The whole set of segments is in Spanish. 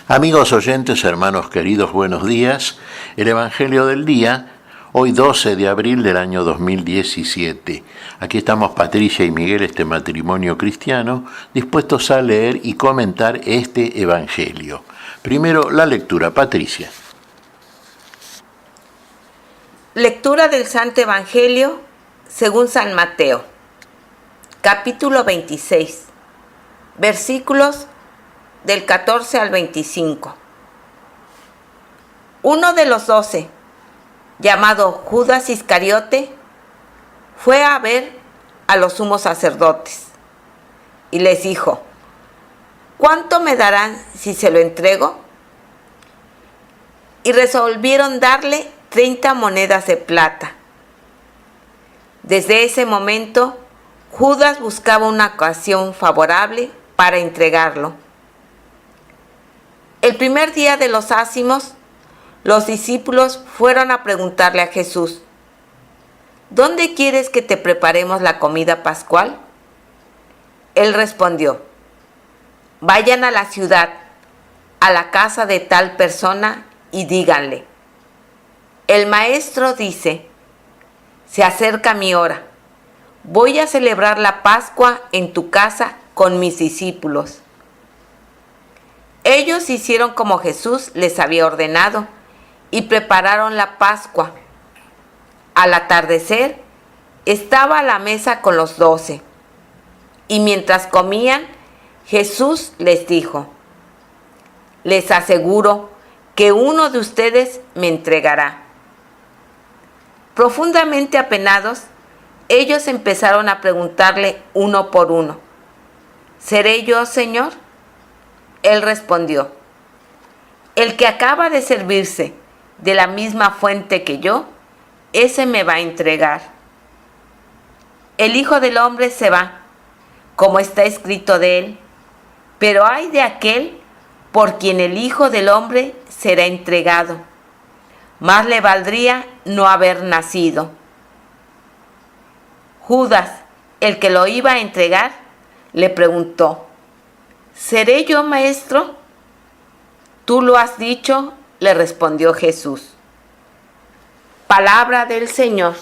Amigos oyentes, hermanos queridos, buenos días. El Evangelio del día, hoy 12 de abril del año 2017. Aquí estamos Patricia y Miguel, este matrimonio cristiano, dispuestos a leer y comentar este Evangelio. Primero, la lectura. Patricia. Lectura del Santo Evangelio según San Mateo, capítulo 26, versículos del 14 al 25. Uno de los 12, llamado Judas Iscariote, fue a ver a los sumos sacerdotes y les dijo: ¿cuánto me darán si se lo entrego? Y resolvieron darle 30 monedas de plata. Desde ese momento, Judas buscaba una ocasión favorable para entregarlo. El primer día de los ácimos, los discípulos fueron a preguntarle a Jesús: ¿dónde quieres que te preparemos la comida pascual? Él respondió: vayan a la ciudad, a la casa de tal persona y díganle: el maestro dice, se acerca mi hora, voy a celebrar la Pascua en tu casa con mis discípulos. Ellos hicieron como Jesús les había ordenado y prepararon la Pascua. Al atardecer, estaba a la mesa con los 12. Y mientras comían, Jesús les dijo: les aseguro que uno de ustedes me entregará. Profundamente apenados, ellos empezaron a preguntarle uno por uno: ¿seré yo, Señor? Él respondió: el que acaba de servirse de la misma fuente que yo, ese me va a entregar. El Hijo del Hombre se va, como está escrito de él, pero ay de aquel por quien el Hijo del Hombre será entregado. Más le valdría no haber nacido. Judas, el que lo iba a entregar, le preguntó: ¿seré yo, maestro? Tú lo has dicho, le respondió Jesús. Palabra del Señor.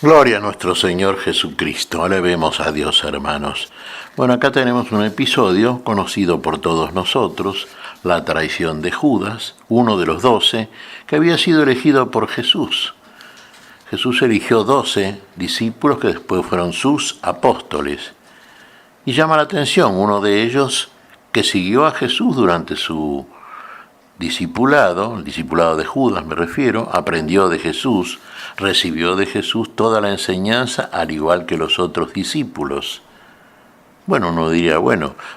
Gloria a nuestro Señor Jesucristo. Alabemos a Dios, hermanos. Bueno, acá tenemos un episodio conocido por todos nosotros, la traición de Judas, uno de los 12, que había sido elegido por Jesús. Jesús eligió 12 discípulos que después fueron sus apóstoles. Y llama la atención uno de ellos que siguió a Jesús durante su discipulado, el discipulado de Judas me refiero, aprendió de Jesús, recibió de Jesús toda la enseñanza al igual que los otros discípulos. Bueno, uno diría,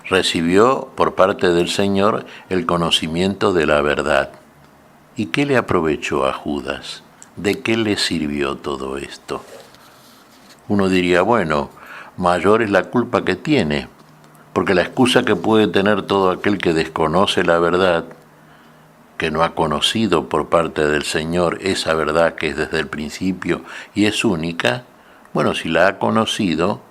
recibió por parte del Señor el conocimiento de la verdad. ¿Y qué le aprovechó a Judas? ¿De qué le sirvió todo esto? Uno diría, mayor es la culpa que tiene, porque la excusa que puede tener todo aquel que desconoce la verdad, que no ha conocido por parte del Señor esa verdad que es desde el principio y es única, si la ha conocido,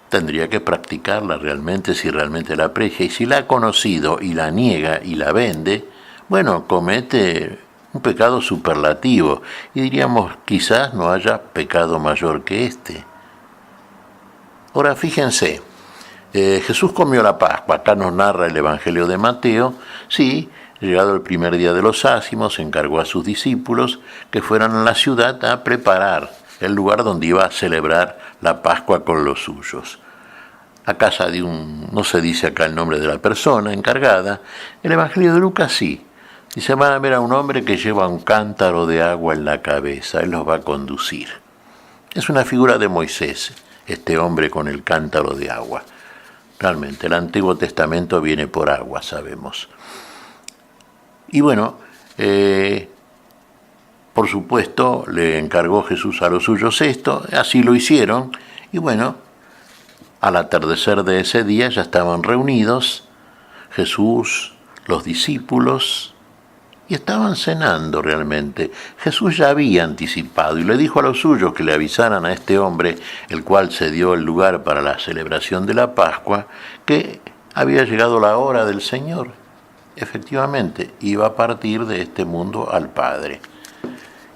tendría que practicarla realmente si realmente la aprecia. Y si la ha conocido y la niega y la vende, comete un pecado superlativo. Y diríamos, quizás no haya pecado mayor que este. Ahora fíjense, Jesús comió la Pascua. Acá nos narra el Evangelio de Mateo. Sí, llegado el primer día de los ácimos, encargó a sus discípulos que fueran a la ciudad a preparar el lugar donde iba a celebrar la Pascua con los suyos. A casa de no se dice acá el nombre de la persona encargada. El Evangelio de Lucas sí. Dice, van a ver a un hombre que lleva un cántaro de agua en la cabeza. Él los va a conducir. Es una figura de Moisés, este hombre con el cántaro de agua. Realmente, el Antiguo Testamento viene por agua, sabemos. Y por supuesto, le encargó Jesús a los suyos esto, así lo hicieron, y al atardecer de ese día ya estaban reunidos Jesús, los discípulos, y estaban cenando realmente. Jesús ya había anticipado y le dijo a los suyos que le avisaran a este hombre, el cual se dio el lugar para la celebración de la Pascua, que había llegado la hora del Señor. Efectivamente, iba a partir de este mundo al Padre.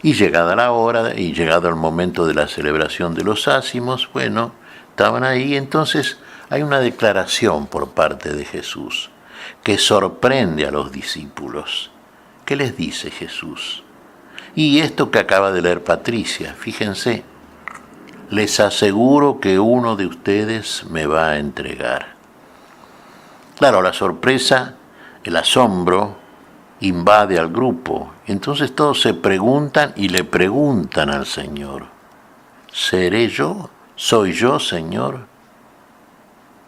Y llegada la hora y llegado el momento de la celebración de los ácimos, bueno, estaban ahí. Entonces hay una declaración por parte de Jesús que sorprende a los discípulos. ¿Qué les dice Jesús? Y esto que acaba de leer Patricia, fíjense, les aseguro que uno de ustedes me va a entregar. Claro, la sorpresa, el asombro, invade al grupo. Entonces todos se preguntan y le preguntan al Señor, ¿seré yo? ¿Soy yo, Señor?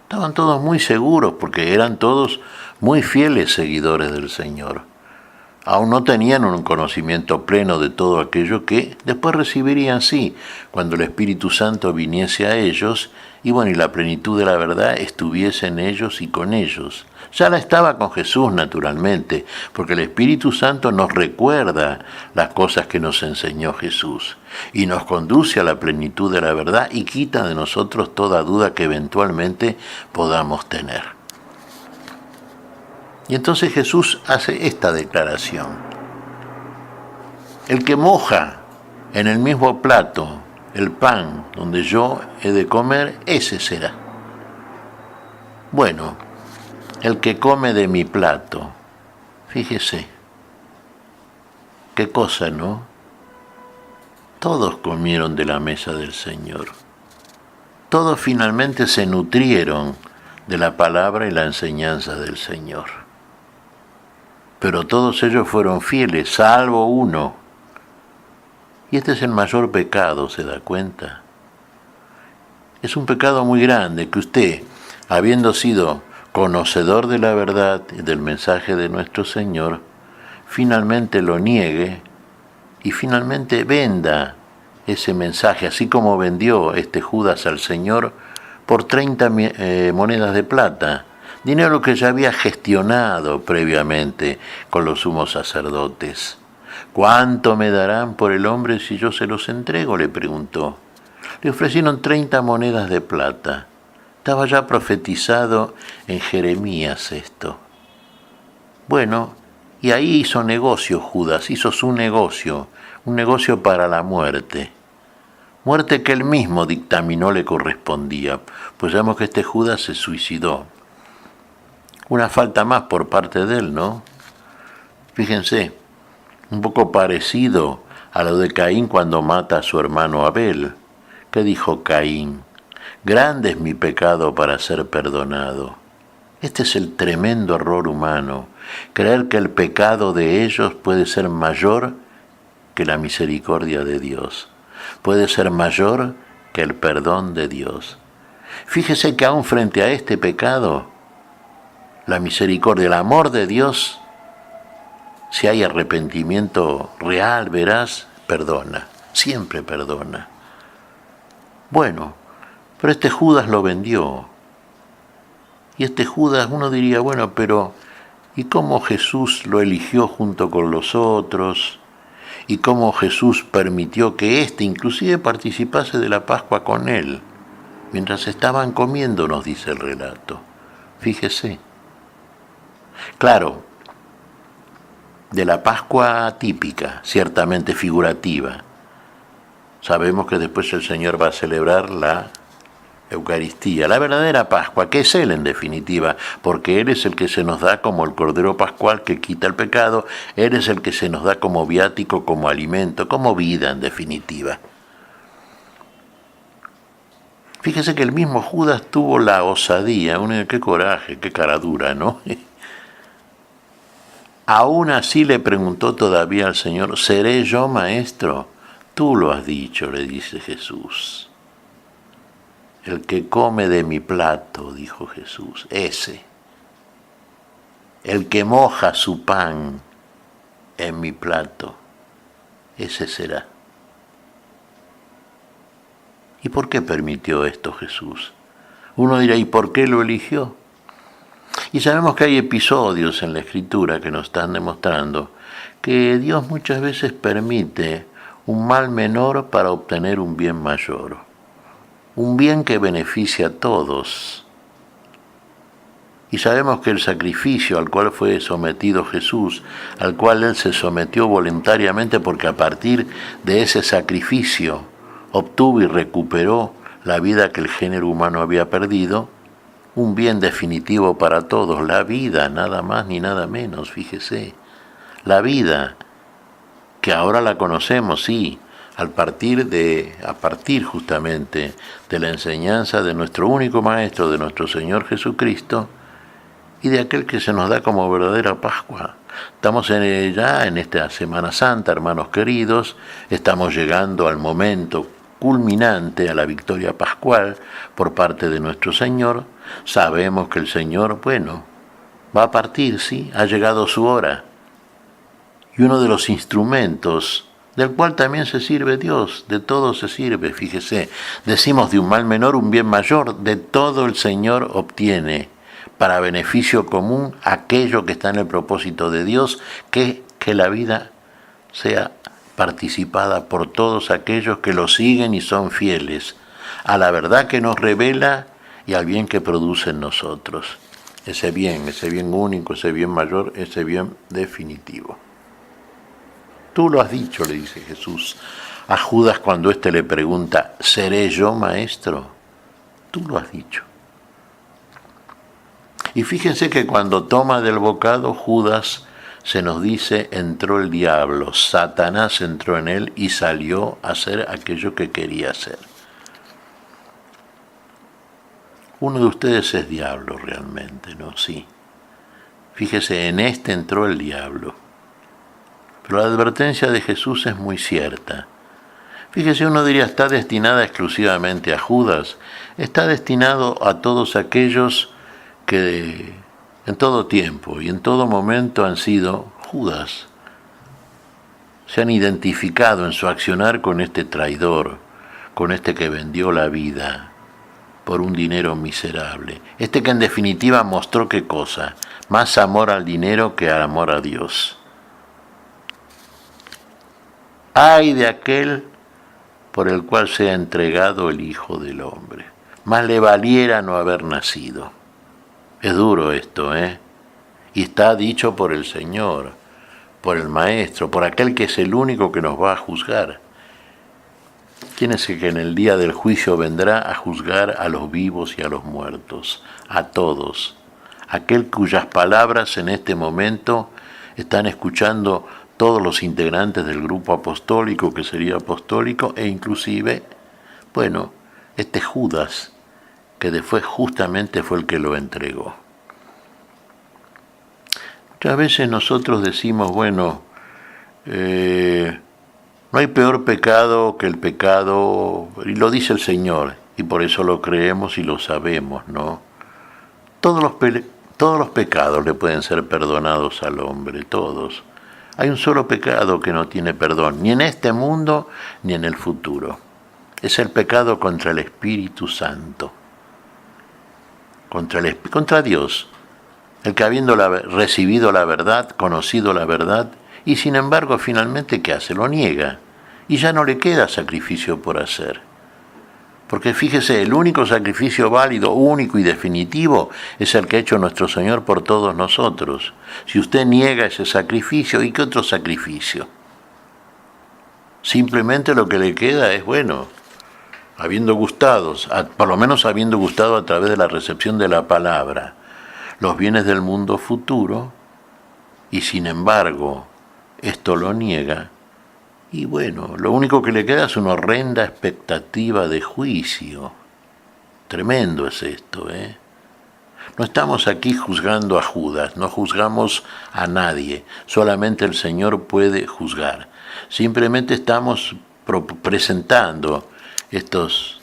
Estaban todos muy seguros porque eran todos muy fieles seguidores del Señor. Aún no tenían un conocimiento pleno de todo aquello que después recibirían, sí, cuando el Espíritu Santo viniese a ellos y bueno, y la plenitud de la verdad estuviese en ellos y con ellos. Ya la estaba con Jesús, naturalmente, porque el Espíritu Santo nos recuerda las cosas que nos enseñó Jesús y nos conduce a la plenitud de la verdad y quita de nosotros toda duda que eventualmente podamos tener. Y entonces Jesús hace esta declaración. El que moja en el mismo plato el pan donde yo he de comer, ese será. Bueno, el que come de mi plato, fíjese, qué cosa, ¿no? Todos comieron de la mesa del Señor. Todos finalmente se nutrieron de la palabra y la enseñanza del Señor. Pero todos ellos fueron fieles, salvo uno. Y este es el mayor pecado, ¿se da cuenta? Es un pecado muy grande que usted, habiendo sido conocedor de la verdad y del mensaje de nuestro Señor, finalmente lo niegue y finalmente venda ese mensaje, así como vendió este Judas al Señor por 30 monedas de plata, dinero que ya había gestionado previamente con los sumos sacerdotes. ¿Cuánto me darán por el hombre si yo se los entrego?, le preguntó. Le ofrecieron 30 monedas de plata. Estaba ya profetizado en Jeremías esto. Bueno, y ahí hizo negocio Judas, hizo su negocio, un negocio para la muerte. Muerte que él mismo dictaminó le correspondía, pues sabemos que este Judas se suicidó. Una falta más por parte de él, ¿no? Fíjense, un poco parecido a lo de Caín cuando mata a su hermano Abel. ¿Qué dijo Caín? Grande es mi pecado para ser perdonado. Este es el tremendo error humano, creer que el pecado de ellos puede ser mayor que la misericordia de Dios, puede ser mayor que el perdón de Dios. Fíjese que aún frente a este pecado, la misericordia, el amor de Dios, si hay arrepentimiento real, veraz, perdona, siempre perdona. Bueno, pero este Judas lo vendió. Y este Judas, uno diría, bueno, pero ¿y cómo Jesús lo eligió junto con los otros? ¿Y cómo Jesús permitió que éste inclusive participase de la Pascua con él? Mientras estaban comiendo, nos dice el relato. Fíjese. Claro, de la Pascua típica, ciertamente figurativa. Sabemos que después el Señor va a celebrar la Eucaristía, la verdadera Pascua, que es Él en definitiva, porque Él es el que se nos da como el Cordero Pascual que quita el pecado, Él es el que se nos da como viático, como alimento, como vida en definitiva. Fíjese que el mismo Judas tuvo la osadía, qué coraje, qué cara dura, ¿no? Aún así le preguntó todavía al Señor, ¿seré yo, maestro? Tú lo has dicho, le dice Jesús. El que come de mi plato, dijo Jesús, ese. El que moja su pan en mi plato, ese será. ¿Y por qué permitió esto Jesús? Uno dirá, ¿y por qué lo eligió? Y sabemos que hay episodios en la Escritura que nos están demostrando que Dios muchas veces permite un mal menor para obtener un bien mayor, un bien que beneficia a todos. Y sabemos que el sacrificio al cual fue sometido Jesús, al cual Él se sometió voluntariamente porque a partir de ese sacrificio obtuvo y recuperó la vida que el género humano había perdido, un bien definitivo para todos, la vida, nada más ni nada menos, fíjese. La vida, que ahora la conocemos, sí, a partir justamente de la enseñanza de nuestro único Maestro, de nuestro Señor Jesucristo, y de aquel que se nos da como verdadera Pascua. Estamos ya en esta Semana Santa, hermanos queridos, estamos llegando al momento culminante, a la victoria pascual por parte de nuestro Señor. Sabemos que el Señor, va a partir, sí, ha llegado su hora. Y uno de los instrumentos del cual también se sirve Dios, de todo se sirve, fíjese. Decimos de un mal menor un bien mayor, de todo el Señor obtiene para beneficio común aquello que está en el propósito de Dios, que la vida sea participada por todos aquellos que lo siguen y son fieles a la verdad que nos revela y al bien que produce en nosotros. Ese bien único, ese bien mayor, ese bien definitivo. Tú lo has dicho, le dice Jesús a Judas cuando éste le pregunta, ¿seré yo maestro? Tú lo has dicho. Y fíjense que cuando toma del bocado Judas, se nos dice, entró el diablo, Satanás entró en él y salió a hacer aquello que quería hacer. Uno de ustedes es diablo realmente, ¿no? Sí. Fíjese, en este entró el diablo. Pero la advertencia de Jesús es muy cierta. Fíjese, uno diría, está destinada exclusivamente a Judas. Está destinado a todos aquellos que en todo tiempo y en todo momento han sido Judas. Se han identificado en su accionar con este traidor, con este que vendió la vida por un dinero miserable. Este que en definitiva mostró qué cosa, más amor al dinero que al amor a Dios. Ay de aquel por el cual sea entregado el Hijo del Hombre. Más le valiera no haber nacido. Es duro esto, ¿eh? Y está dicho por el Señor, por el Maestro, por aquel que es el único que nos va a juzgar. ¿Quién es el que en el día del juicio vendrá a juzgar a los vivos y a los muertos? A todos. Aquel cuyas palabras en este momento están escuchando todos los integrantes del grupo apostólico, que sería apostólico, e inclusive, este Judas, que justamente fue el que lo entregó. Muchas veces nosotros decimos, no hay peor pecado que el pecado, y lo dice el Señor, y por eso lo creemos y lo sabemos, ¿no? Todos los pecados le pueden ser perdonados al hombre, todos. Hay un solo pecado que no tiene perdón, ni en este mundo ni en el futuro. Es el pecado contra el Espíritu Santo. Contra Dios, el que habiendo recibido la verdad, conocido la verdad, y sin embargo finalmente ¿qué hace? Lo niega, y ya no le queda sacrificio por hacer. Porque fíjese, el único sacrificio válido, único y definitivo es el que ha hecho nuestro Señor por todos nosotros. Si usted niega ese sacrificio, ¿y qué otro sacrificio? Simplemente lo que le queda es, habiendo gustado, por lo menos habiendo gustado a través de la recepción de la palabra, los bienes del mundo futuro, y sin embargo esto lo niega, y lo único que le queda es una horrenda expectativa de juicio. Tremendo es esto, ¿eh? No estamos aquí juzgando a Judas, no juzgamos a nadie, solamente el Señor puede juzgar. Simplemente estamos presentando estos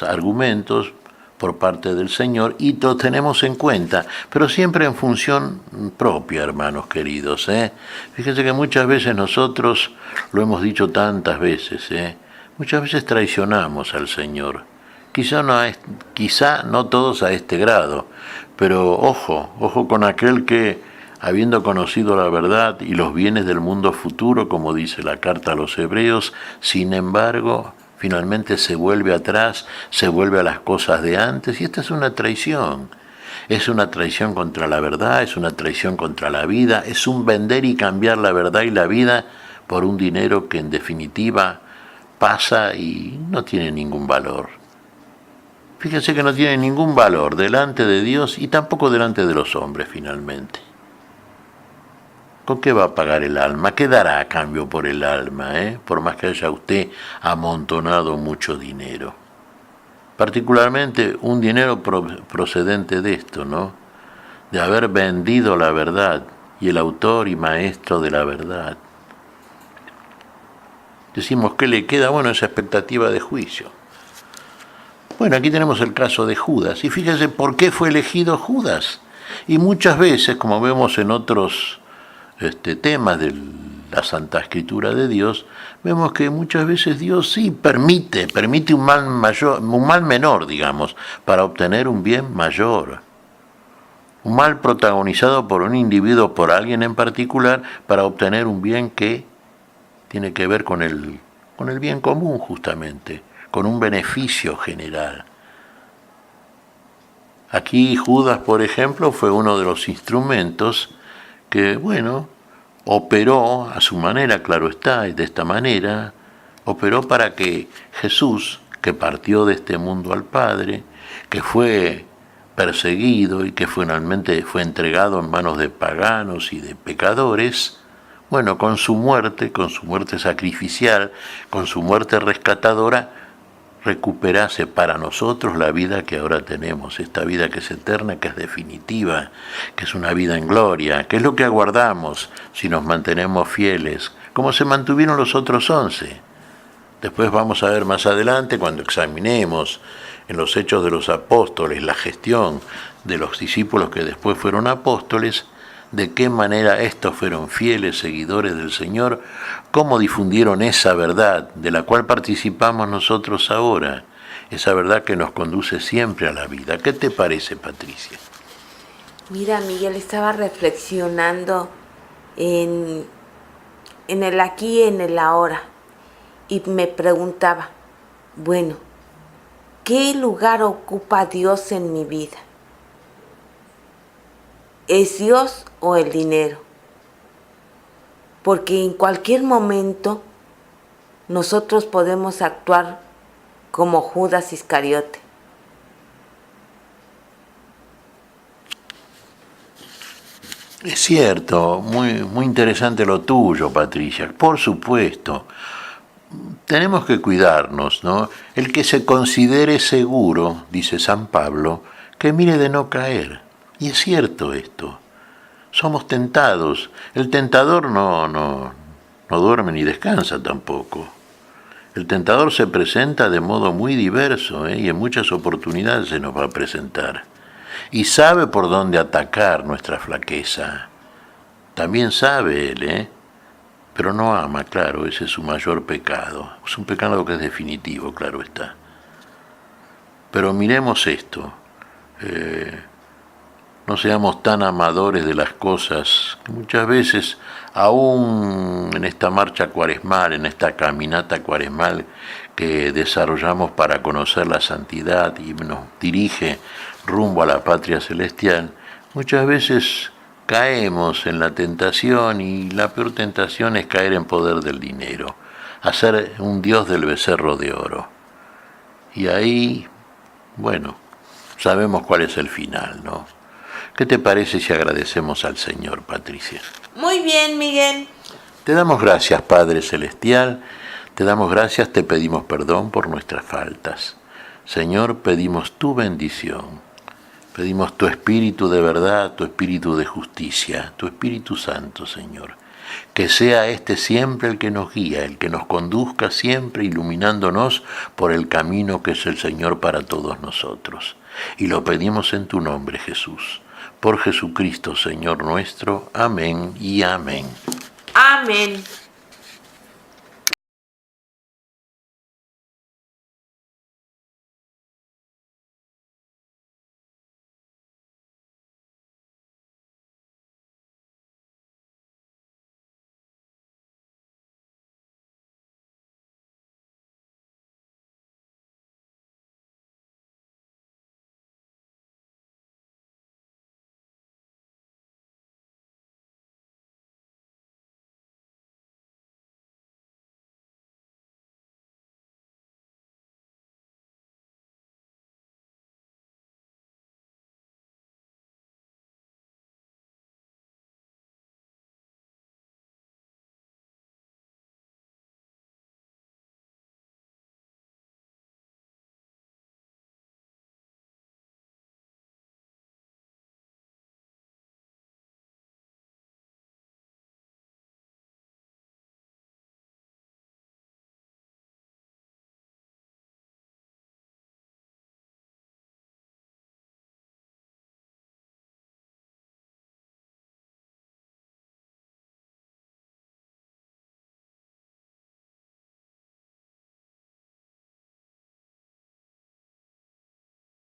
argumentos por parte del Señor y los tenemos en cuenta, pero siempre en función propia, hermanos queridos, ¿eh? Fíjense que muchas veces nosotros, lo hemos dicho tantas veces, muchas veces traicionamos al Señor. Quizá no todos a este grado, pero ojo con aquel que, habiendo conocido la verdad y los bienes del mundo futuro, como dice la carta a los Hebreos, sin embargo, finalmente se vuelve atrás, se vuelve a las cosas de antes, y esta es una traición. Es una traición contra la verdad, es una traición contra la vida, es un vender y cambiar la verdad y la vida por un dinero que en definitiva pasa y no tiene ningún valor. Fíjense que no tiene ningún valor delante de Dios y tampoco delante de los hombres finalmente. ¿Con qué va a pagar el alma? ¿Qué dará a cambio por el alma, por más que haya usted amontonado mucho dinero? Particularmente un dinero procedente de esto, ¿no? De haber vendido la verdad y el autor y maestro de la verdad. Decimos, ¿qué le queda? Bueno, esa expectativa de juicio. Bueno, aquí tenemos el caso de Judas. Y fíjese por qué fue elegido Judas. Y muchas veces, como vemos en otros temas de la Santa Escritura de Dios, vemos que muchas veces Dios sí permite un mal menor, digamos, para obtener un bien mayor. Un mal protagonizado por un individuo, por alguien en particular, para obtener un bien que tiene que ver con el bien común, justamente, con un beneficio general. Aquí Judas, por ejemplo, fue uno de los instrumentos que, bueno, operó a su manera, claro está, y de esta manera, operó para que Jesús, que partió de este mundo al Padre, que fue perseguido y que finalmente fue entregado en manos de paganos y de pecadores, bueno, con su muerte sacrificial, con su muerte rescatadora, recuperase para nosotros la vida que ahora tenemos, esta vida que es eterna, que es definitiva, que es una vida en gloria, que es lo que aguardamos si nos mantenemos fieles, como se mantuvieron los otros 11. Después vamos a ver más adelante, cuando examinemos en los Hechos de los Apóstoles la gestión de los discípulos que después fueron apóstoles, de qué manera estos fueron fieles seguidores del Señor, cómo difundieron esa verdad de la cual participamos nosotros ahora, esa verdad que nos conduce siempre a la vida. ¿Qué te parece, Patricia? Mira, Miguel, estaba reflexionando en el aquí y en el ahora y me preguntaba, bueno, ¿qué lugar ocupa Dios en mi vida? ¿Es Dios o el dinero? Porque en cualquier momento nosotros podemos actuar como Judas Iscariote. Es cierto, muy interesante lo tuyo, Patricia, por supuesto. Tenemos que cuidarnos, ¿no? El que se considere seguro, dice San Pablo, que mire de no caer. Y es cierto esto. Somos tentados. El tentador no duerme ni descansa tampoco. El tentador se presenta de modo muy diverso, y en muchas oportunidades se nos va a presentar. Y sabe por dónde atacar nuestra flaqueza. También sabe él, pero no ama, claro, ese es su mayor pecado. Es un pecado que es definitivo, claro está. Pero miremos esto. No seamos tan amadores de las cosas, que muchas veces, aún en esta marcha cuaresmal, en esta caminata cuaresmal que desarrollamos para conocer la santidad y nos dirige rumbo a la patria celestial, muchas veces caemos en la tentación, y la peor tentación es caer en poder del dinero, hacer un Dios del becerro de oro. Y ahí, bueno, sabemos cuál es el final, ¿no? ¿Qué te parece si agradecemos al Señor, Patricia? Muy bien, Miguel. Te damos gracias, Padre Celestial, te damos gracias, te pedimos perdón por nuestras faltas. Señor, pedimos tu bendición, pedimos tu Espíritu de verdad, tu Espíritu de justicia, tu Espíritu Santo, Señor. Que sea este siempre el que nos guía, el que nos conduzca siempre iluminándonos por el camino que es el Señor para todos nosotros. Y lo pedimos en tu nombre, Jesús. Por Jesucristo, Señor nuestro. Amén y amén. Amén.